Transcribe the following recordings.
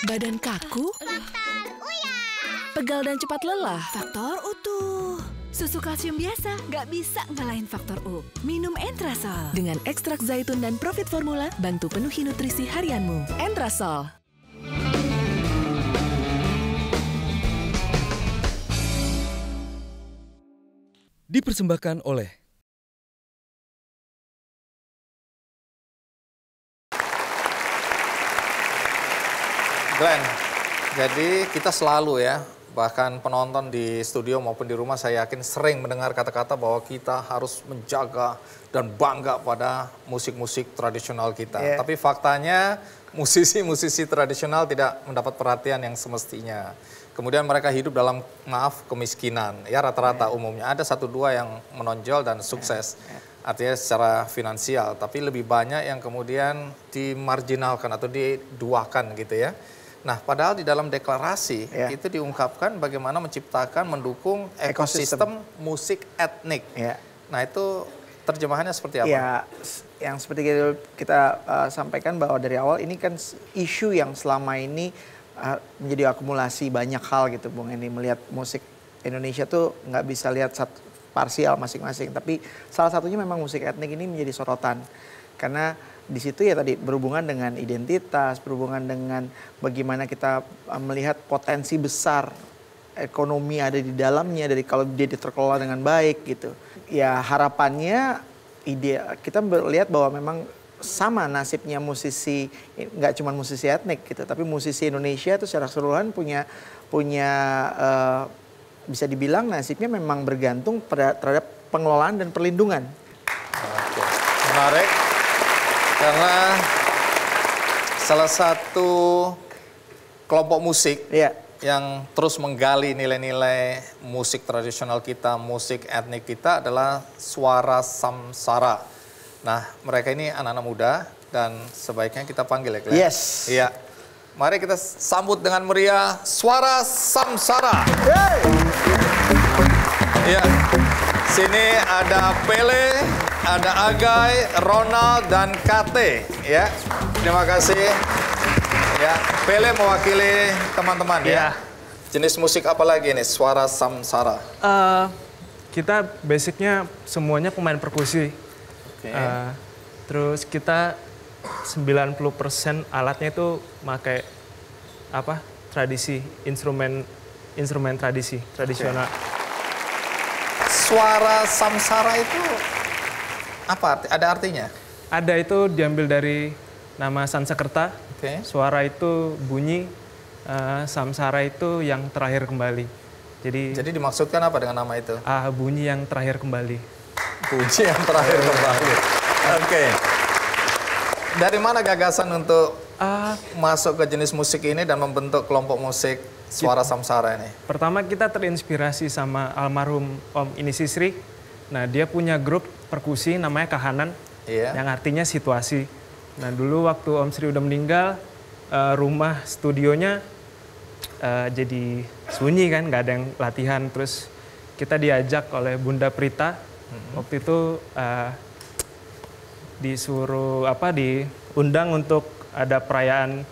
Badan kaku? Faktor Uya. Pegal dan cepat lelah? Faktor utuh. Susu kalsium biasa nggak bisa ngalahin faktor U. Minum Entrasol. Dengan ekstrak zaitun dan Profit Formula, bantu penuhi nutrisi harianmu. Entrasol. Dipersembahkan oleh Glenn, jadi kita selalu ya, bahkan penonton di studio maupun di rumah saya yakin sering mendengar kata-kata bahwa kita harus menjaga dan bangga pada musik-musik tradisional kita. Yeah. Tapi faktanya musisi-musisi tradisional tidak mendapat perhatian yang semestinya. Kemudian mereka hidup dalam, maaf, kemiskinan. Ya rata-rata umumnya. Ada satu dua yang menonjol dan sukses. Artinya secara finansial. Tapi lebih banyak yang kemudian dimarginalkan atau diduakan gitu ya. Nah, padahal di dalam deklarasi itu diungkapkan bagaimana menciptakan, mendukung ekosistem musik etnik. Nah, itu terjemahannya seperti apa? Ya, yang seperti kita sampaikan bahwa dari awal ini kan isu yang selama ini menjadi akumulasi banyak hal gitu, Bung Hendy. Melihat musik Indonesia tuh nggak bisa lihat satu parsial masing-masing, tapi salah satunya memang musik etnik ini menjadi sorotan. Karena di situ ya tadi berhubungan dengan identitas, berhubungan dengan bagaimana kita melihat potensi besar ekonomi ada di dalamnya dari kalau dia diterkelola dengan baik gitu. Ya harapannya kita melihat bahwa memang sama nasibnya musisi, nggak cuma musisi etnik gitu, tapi musisi Indonesia itu secara keseluruhan punya bisa dibilang nasibnya memang bergantung terhadap pengelolaan dan perlindungan. Oke. Menarik. Karena salah satu kelompok musik yang terus menggali nilai-nilai musik tradisional kita, musik etnik kita adalah Suara Samsara. Nah, mereka ini anak-anak muda dan sebaiknya kita panggil ya, Glenn? Yes. Iya. Mari kita sambut dengan meriah Suara Samsara. Iya. Sini ada Pele, ada Agai, Ronald, dan Kate. Ya, terima kasih. Ya, Pele mewakili teman-teman ya. Jenis musik apa lagi nih, Suara Samsara? Kita basicnya semuanya pemain perkusi. Terus kita 90% alatnya itu pakai apa? Tradisi, instrumen tradisional. Suara Samsara itu apa? Ada artinya? Ada, itu diambil dari nama Sansekerta. Suara itu bunyi, Samsara itu yang terakhir kembali. Jadi dimaksudkan apa dengan nama itu? Bunyi yang terakhir kembali. Bunyi yang terakhir kembali. Oke. Dari mana gagasan untuk masuk ke jenis musik ini dan membentuk kelompok musik Suara Samsara ini? Pertama kita terinspirasi sama almarhum Om Ini Sisri. Nah, dia punya grup perkusi namanya Kahanan, yang artinya situasi. Nah, dulu waktu Om Sri udah meninggal, rumah studionya jadi sunyi kan, nggak ada yang latihan. Terus kita diajak oleh Bunda Prita, waktu itu diundang untuk ada perayaan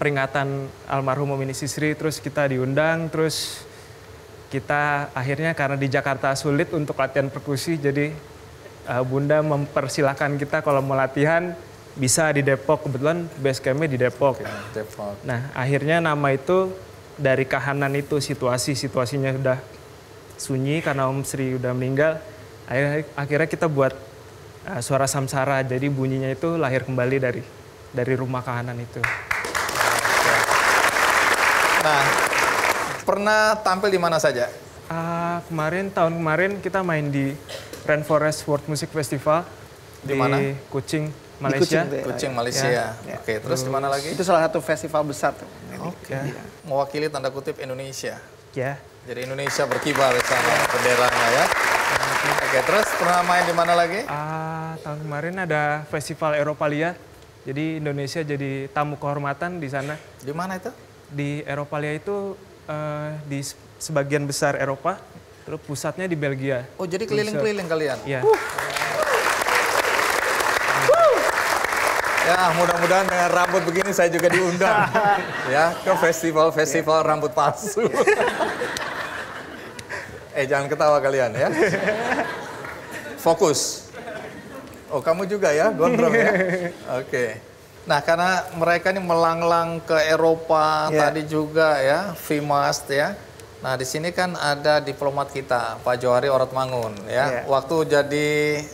peringatan almarhum Om Ini Sisri, terus kita diundang, terus kita akhirnya karena di Jakarta sulit untuk latihan perkusi, jadi Bunda mempersilahkan kita kalau mau latihan bisa di Depok, kebetulan base campnya di Depok. Nah, akhirnya nama itu dari Kahanan itu situasinya udah sunyi karena Om Sri udah meninggal. Akhirnya kita buat Suara Samsara, jadi bunyinya itu lahir kembali dari rumah Kahanan itu. Nah, pernah tampil di mana saja? Tahun kemarin kita main di Rainforest World Music Festival di mana? Kuching, Malaysia. Kuching, Malaysia. Oke, terus di mana lagi? Itu salah satu festival besar tuh. Mewakili tanda kutip Indonesia. Ya. Jadi Indonesia berkibar di sana benderanya ya. Oke, terus pernah main di mana lagi? Tahun kemarin ada Festival Eropalia. Jadi Indonesia jadi tamu kehormatan di sana. Di mana itu? Di Eropalia itu di sebagian besar Eropa, terus pusatnya di Belgia. Oh, jadi keliling-keliling kalian? Iya. Ya, mudah-mudahan dengan rambut begini saya juga diundang ya ke festival rambut palsu. Jangan ketawa kalian ya. Fokus. Oh, kamu juga ya, gondrong ya. Oke. Nah, karena mereka ini melanglang ke Eropa tadi juga ya, FIMAS ya. Nah, di sini kan ada diplomat kita, Pak Johari Oratmangun ya. Waktu jadi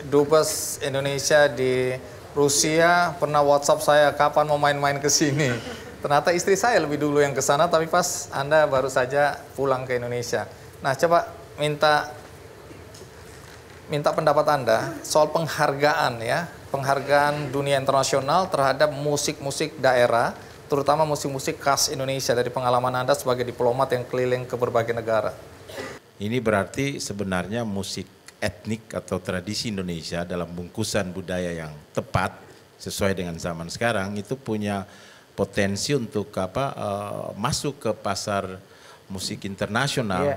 Dubes Indonesia di Rusia, pernah WhatsApp saya kapan mau main-main ke sini. Ternyata istri saya lebih dulu yang ke sana, tapi pas Anda baru saja pulang ke Indonesia. Nah, coba minta pendapat Anda soal penghargaan ya, penghargaan dunia internasional terhadap musik-musik daerah, terutama musik-musik khas Indonesia dari pengalaman Anda sebagai diplomat yang keliling ke berbagai negara. Ini berarti sebenarnya musik etnik atau tradisi Indonesia dalam bungkusan budaya yang tepat sesuai dengan zaman sekarang itu punya potensi untuk masuk ke pasar musik internasional.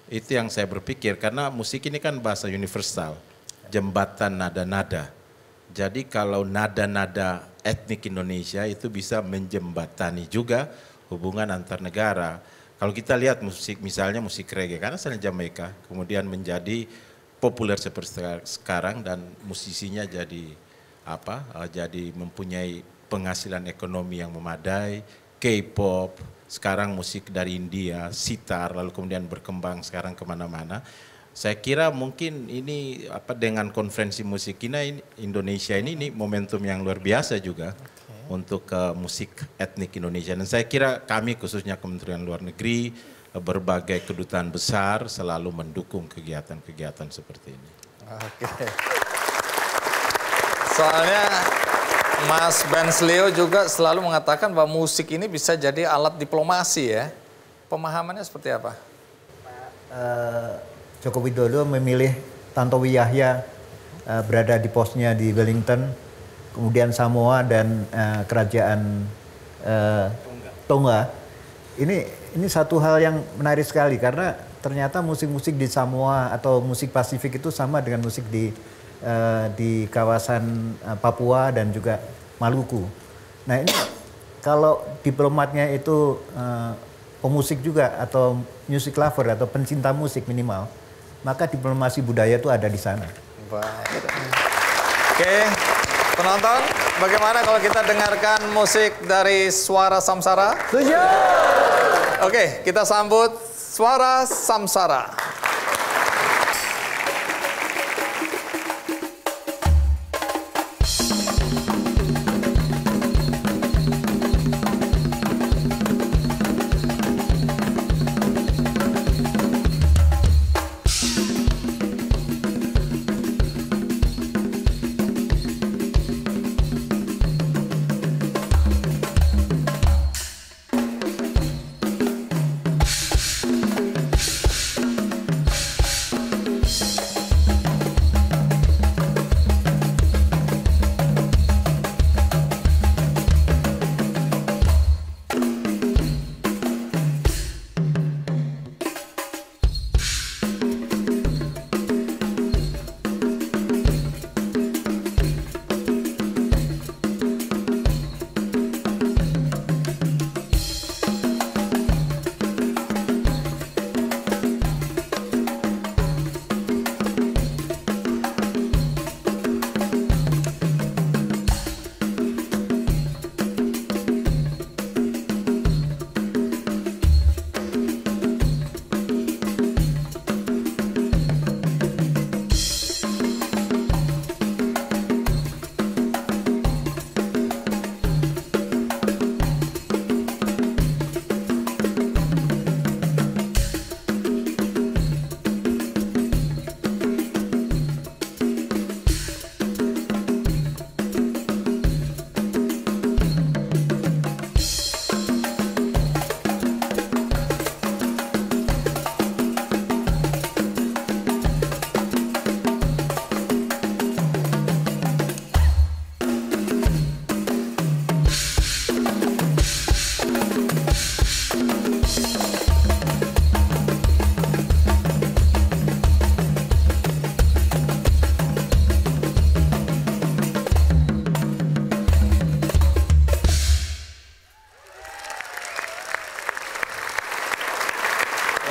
Itu yang saya berpikir karena musik ini kan bahasa universal, jembatan nada-nada. Jadi kalau nada-nada etnik Indonesia itu bisa menjembatani juga hubungan antar negara. Kalau kita lihat musik misalnya musik reggae karena asalnya Jamaika kemudian menjadi populer seperti sekarang dan musisinya jadi jadi mempunyai penghasilan ekonomi yang memadai, K-pop, sekarang musik dari India, sitar, lalu kemudian berkembang sekarang kemana-mana. Saya kira mungkin ini dengan konferensi musik ini Indonesia ini momentum yang luar biasa juga untuk musik etnik Indonesia. Dan saya kira kami khususnya Kementerian Luar Negeri, berbagai kedutaan besar selalu mendukung kegiatan-kegiatan seperti ini. Oke. Soalnya Mas Ben Sleo juga selalu mengatakan bahwa musik ini bisa jadi alat diplomasi ya. Pemahamannya seperti apa? Joko Widodo memilih Tantowi Yahya berada di posnya di Wellington, kemudian Samoa dan kerajaan Tonga. Ini satu hal yang menarik sekali karena ternyata musik-musik di Samoa atau musik Pasifik itu sama dengan musik di kawasan Papua dan juga Maluku. Nah ini kalau diplomatnya itu pemusik juga atau music lover atau pencinta musik minimal, maka diplomasi budaya itu ada di sana. Baik. Oke, penonton, bagaimana kalau kita dengarkan musik dari Suara Samsara? Setuju. Oke, kita sambut Suara Samsara.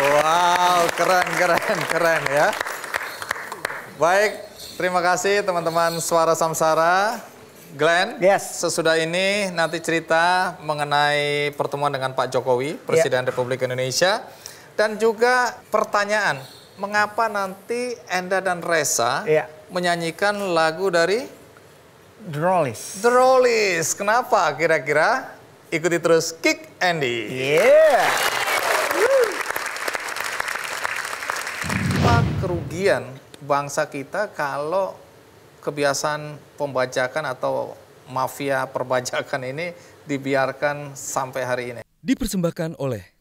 Wow, keren ya. Baik, terima kasih teman-teman Suara Samsara. Glenn, sesudah ini nanti cerita mengenai pertemuan dengan Pak Jokowi, Presiden Republik Indonesia. Dan juga pertanyaan, mengapa nanti Enda dan Reza menyanyikan lagu dari The Rollies. The Rollies. Kenapa kira-kira? Ikuti terus Kick Andy. Apa kerugian bangsa kita kalau kebiasaan pembajakan atau mafia perbajakan ini dibiarkan sampai hari ini? Dipersembahkan oleh